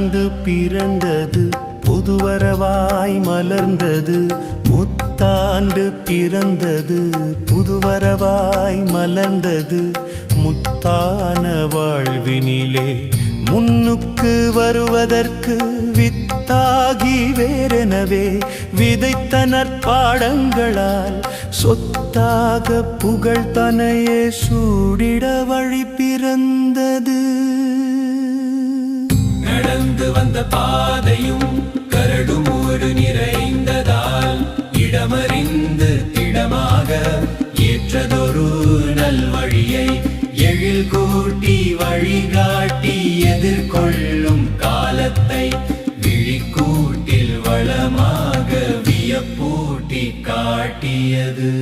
முத்தாண்டு பிறந்தது புதுவரவாய் மலர்ந்தது. முத்தாண்டு பிறந்தது புதுவரவாய் மலர்ந்தது. முத்தான வாழ்வினிலே முன்னுக்கு வருவதற்கு வித்தாகி வேறெனவே விதைத்த நற்பாடங்களால் சொத்தாக புகழ் தனையே சூடிட வழி பிறந்தது. நடந்து வந்த பாதையும் கரடுமுரடு நிறைந்ததால் இடமறிந்து திடமாக ஏற்றதொரு நல்வழியை எழில் கூட்டி வழிகாட்டி எதிர்கொள்ளும் காலத்தை விழிக்கூட்டில் வளமாக வியப்பூட்டி காட்டியது.